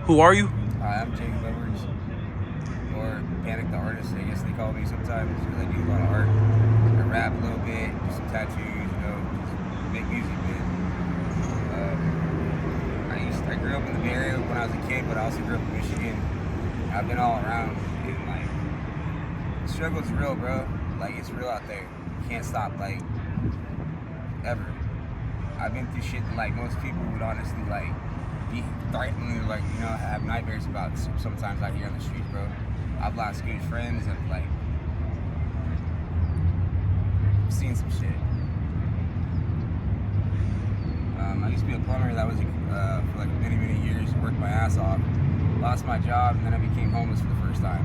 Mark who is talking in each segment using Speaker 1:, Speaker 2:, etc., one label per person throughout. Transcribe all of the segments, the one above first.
Speaker 1: Who are you?
Speaker 2: Hi, I'm Jacob Edwards, or PanickTheArtist, I guess they call me sometimes, because I do a lot of art. I rap a little bit, do some tattoos, just make music, man. I grew up in the Bay Area when I was a kid, but I also grew up in Michigan. I've been all around, and like, the struggle's real, bro. Like, it's real out there. You can't stop, like, ever. I've been through shit that, like, most people would honestly, like, be threatened or, like, have nightmares about sometimes out here on the streets, bro. I've lost good friends. I've, like, seen some shit. I used to be a plumber. That was for like many years. Worked my ass off. Lost my job, and then I became homeless for the first time.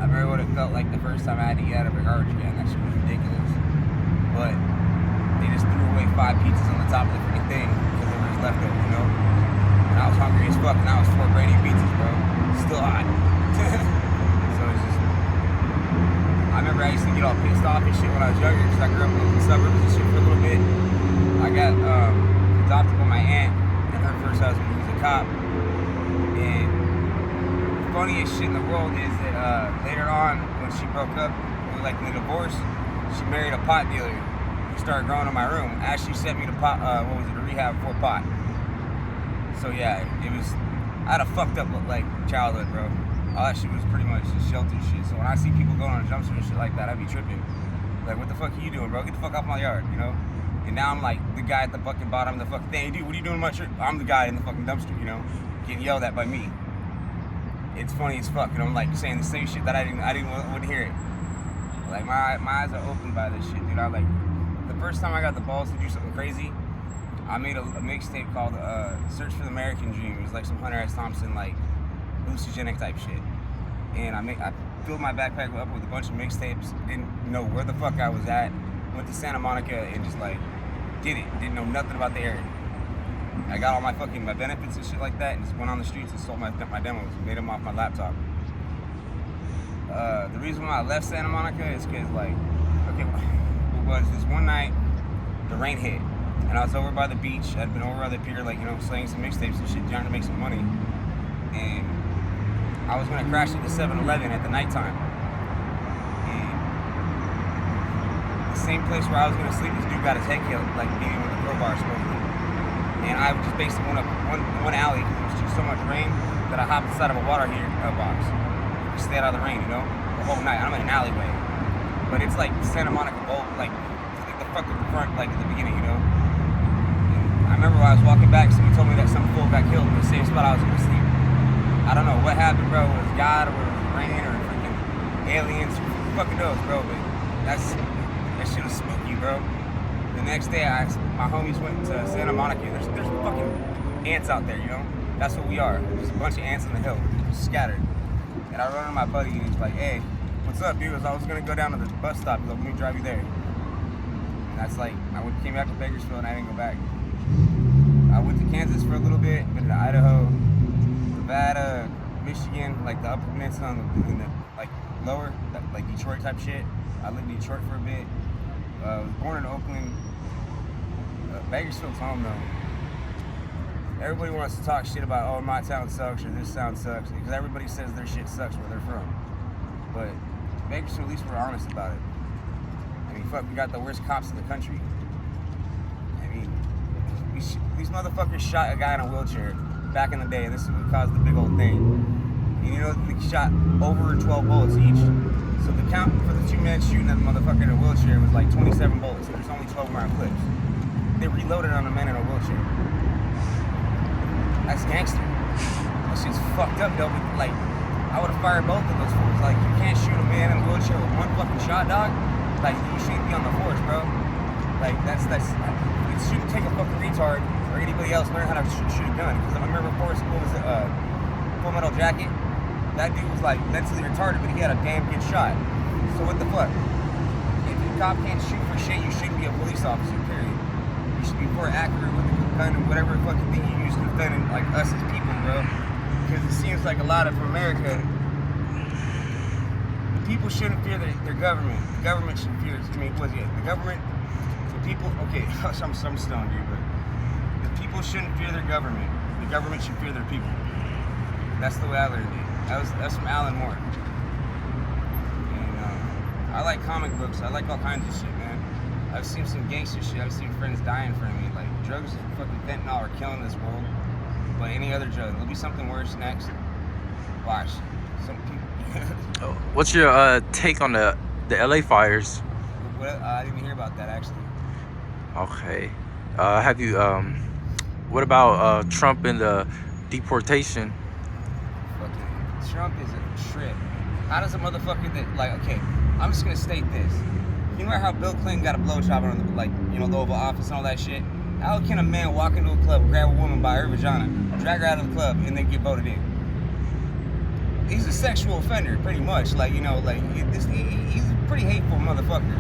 Speaker 2: I remember what it felt like the first time I had to get out of a garbage can. That shit was ridiculous. But they just threw away 5 pizzas on the top of the freaking thing because there was leftover, And I was hungry as fuck, and I was 4 brand new pizzas, bro. Still hot. So it's just, I remember I used to get all pissed off and shit when I was younger because I grew up in the suburbs and shit for a little bit. I got adopted by my aunt, and her first husband was a cop. And the funniest shit in the world is that later on, when she broke up, like in the divorce, she married a pot dealer who started growing in my room. Ashley sent me to a rehab for pot. So yeah, I had a fucked up like childhood, bro. All that shit was pretty much just shelter shit. So when I see people going on a jumpsuit and shit like that, I be tripping. Like, what the fuck are you doing, bro? Get the fuck off my yard, And now I'm like the guy at the fucking bottom of the fucking thing. Hey, dude, what are you doing in my shirt? I'm the guy in the fucking dumpster, Getting yelled at by me. It's funny as fuck, I'm like saying the same shit that I wouldn't hear it. Like, my eyes are opened by this shit, dude. The first time I got the balls to do something crazy, I made a mixtape called Search for the American Dream. It was like some Hunter S. Thompson, like, hallucinogenic type shit. And I filled my backpack up with a bunch of mixtapes, didn't know where the fuck I was at, went to Santa Monica and just, like, did it. Didn't know nothing about the area. I got all my benefits and shit like that, and just went on the streets and sold my demos, made them off my laptop. The reason why I left Santa Monica is because, like, it was this one night, the rain hit, and I was over by the beach. I'd been over by the pier, like, slaying some mixtapes and shit, trying to make some money. And I was gonna crash at the 7-Eleven at the nighttime. And the same place where I was gonna sleep, this dude got his head killed, like, beating with a crowbar, supposedly. And I just basically went up one alley because there was just so much rain that I hopped inside of a water heater box. Stay out of the rain, the whole night. I'm in an alleyway, but it's like Santa Monica Bowl, like the fucking front, like at the beginning, And I remember when I was walking back, somebody told me that some fool got killed in the same spot I was gonna sleep. I don't know what happened, bro. It was God or it was rain or freaking aliens. Who fucking knows, bro? But that shit was spooky, bro. The next day, my homies went to Santa Monica. There's fucking ants out there, That's what we are. Just a bunch of ants on the hill, just scattered. And I run into my buddy, and he's like, "Hey, what's up, dude?" I was gonna go down to the bus stop. He's like, "Let me drive you there." And that's like, came back to Bakersfield, and I didn't go back. I went to Kansas for a little bit, been to Idaho, Nevada, Michigan, like the Upper Peninsula, in the like lower, like Detroit type shit. I lived in Detroit for a bit. I was born in Oakland. Bakersfield's home though. Everybody wants to talk shit about, oh, my town sucks or this town sucks, because everybody says their shit sucks where they're from. But Bakersfield, at least we're honest about it. I mean, fuck, we got the worst cops in the country. I mean, these motherfuckers shot a guy in a wheelchair back in the day, and this is what caused the big old thing. And they shot over 12 bullets each. So the count for the 2 men shooting at the motherfucker in a wheelchair was like 27 bullets, and there's only 12 round clips. They reloaded on a man in a wheelchair. That's gangster. That shit's fucked up, though. Like, I would have fired both of those fools. Like, you can't shoot a man in a wheelchair with one fucking shot, dog. Like, you shouldn't be on the force, bro. Like, it shouldn't take a fucking retard or anybody else learn how to shoot a gun. Because I remember Full Metal Jacket. That dude was, like, mentally retarded, but he had a damn good shot. So what the fuck? If a cop can't shoot for shit, you shouldn't be a police officer, period. You should be more accurate with the gun and whatever fucking thing you use to defend, like, us as people, bro. Because it seems like a lot of America, the people shouldn't fear their government. The government should fear, the government, the people, okay, I'm stoned, dude, but the people shouldn't fear their government. The government should fear their people. That's the way I learned it. That's from Alan Moore. And I like comic books. I like all kinds of shit, man. I've seen some gangster shit. I've seen friends die in front of me. Like, drugs and fucking fentanyl are killing this world. But any other drug, there'll be something worse next. Watch. Some people.
Speaker 1: What's your take on the LA fires?
Speaker 2: I didn't hear about that, actually.
Speaker 1: Okay. Have you, what about Trump and the deportation?
Speaker 2: Fucking Trump is a trip. How does a motherfucker that, like, okay, I'm just gonna state this. You know how Bill Clinton got a blowjob on the, like, you know, the Oval Office and all that shit? How can a man walk into a club, grab a woman by her vagina, drag her out of the club, and then get voted in? He's a sexual offender, pretty much. Like, you know, like, he's a pretty hateful motherfucker.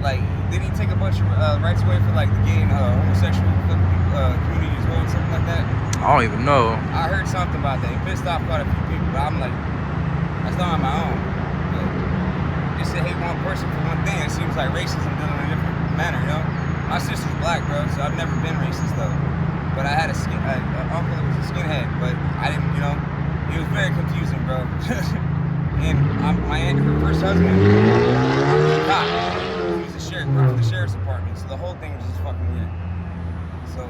Speaker 2: Like, did he take a bunch of rights away for, like, the gay and homosexual community as well, or something like that?
Speaker 1: I don't even know.
Speaker 2: I heard something about that. He pissed off quite a few people, but I'm like, that's not on my own. But just to hate one person for one thing, it seems like racism done in a different manner, you know? My sister's black, bro, so I've never been racist, though. But I had an uncle that was a skinhead, but I didn't, you know, it was very confusing, bro. And my aunt, her first husband, was a cop. He was a sheriff, worked for the sheriff's department, so the whole thing was just fucking weird. So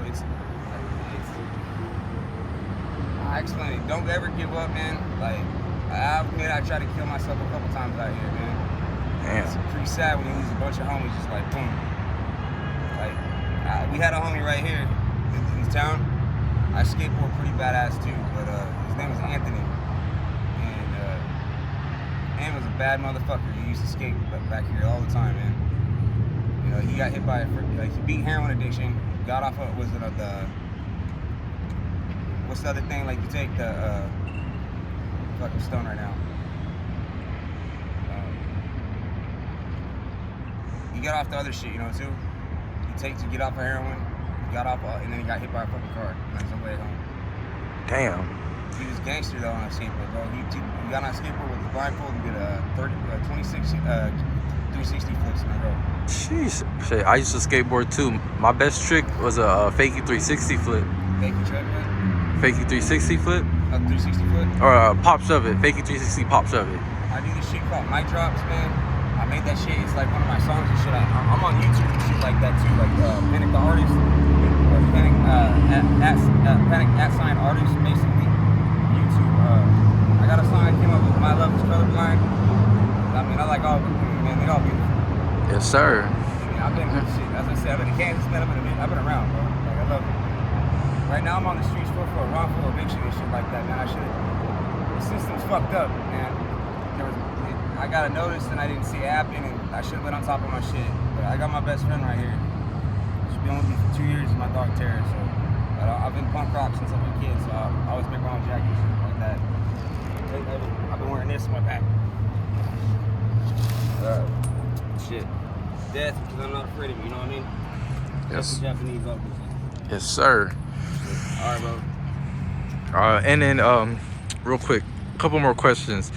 Speaker 2: I explained it. Don't ever give up, man. Like, I admit I tried to kill myself a couple times out here, man.
Speaker 1: Damn.
Speaker 2: It's pretty sad when you lose a bunch of homies just like, boom. Like, we had a homie right here in town. I skateboard pretty badass too, but his name was Anthony. And Ant was a bad motherfucker. He used to skate back here all the time, man. You know, he got hit by like, he beat heroin addiction, got off of, what's the other thing, like, you take the, fucking stone right now. He got off the other shit, you know, too. He takes to get off of heroin, got off, and then he got hit by a fucking car on his way home.
Speaker 1: Damn.
Speaker 2: He was gangster though on a skateboard, bro. He got on a skateboard with a blindfold and did a 26 360 flips in a row.
Speaker 1: Jeez. Shit, I used to skateboard too. My best trick was a fakey 360 flip.
Speaker 2: Fakey trick, man?
Speaker 1: Fakey 360 flip?
Speaker 2: A 360 flip?
Speaker 1: Or pop shove it. Fakey 360 pop shove it.
Speaker 2: I do this shit called mic drops, man. I made that shit. It's like one of my songs and shit. I'm on YouTube and shit like that too. Like PanickTheArtist. PanickTheArtist, basically. YouTube. I got a song I came up with. My Love Is Colorblind. I mean, I like all of them, man. They all beautiful.
Speaker 1: Yes, sir.
Speaker 2: I've been, shit, as I said, I've been in Kansas, man. I've been around, bro. Like, I love it. Right now, I'm on the streets for a wrongful eviction and shit like that, man. The system's fucked up, man. I got a notice and I didn't see it happen, and I should have been on top of my shit. But I got my best friend right here. She's been with me for 2 years, is my dog Tara. So I've been punk rock since I've been a kid, so I always make my own jackets and shit like that. I've been wearing this in my back. Shit. Death, because I'm not afraid of it, you know what I mean?
Speaker 1: Yes.
Speaker 2: Japanese vocals.
Speaker 1: Yes, sir.
Speaker 2: All right, bro.
Speaker 1: And then, real quick, a couple more questions.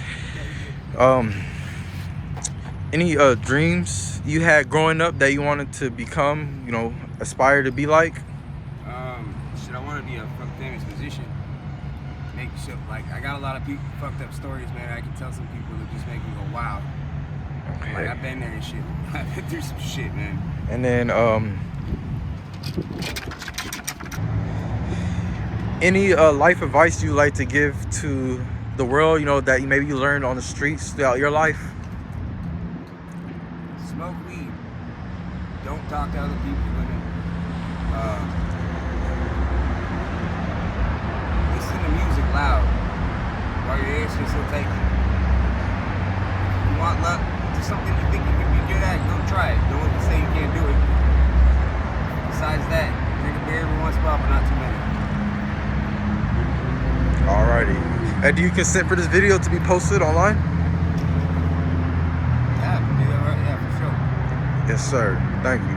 Speaker 1: Any dreams you had growing up that you wanted to become, you know, aspire to be like?
Speaker 2: Shit, I want to be a famous musician. Make shit, like, I got a lot of fucked up stories, man. I can tell some people that just make me go, wow.
Speaker 1: Okay.
Speaker 2: Like, I've been there and shit. I've been through some shit, man.
Speaker 1: And then, any life advice you like to give to the world, you know, that maybe you learned on the streets throughout your life?
Speaker 2: Smoke weed. Don't talk to other people, women. Listen to music loud while your ears can still take it. If you want luck, do something you think you can be good at, go try it. Don't ever say you can't do it. Besides that, drink a beer every once in a while, but not too many.
Speaker 1: Alrighty. Do you consent for this video to be posted online?
Speaker 2: Yeah, for sure.
Speaker 1: Yes, sir. Thank you.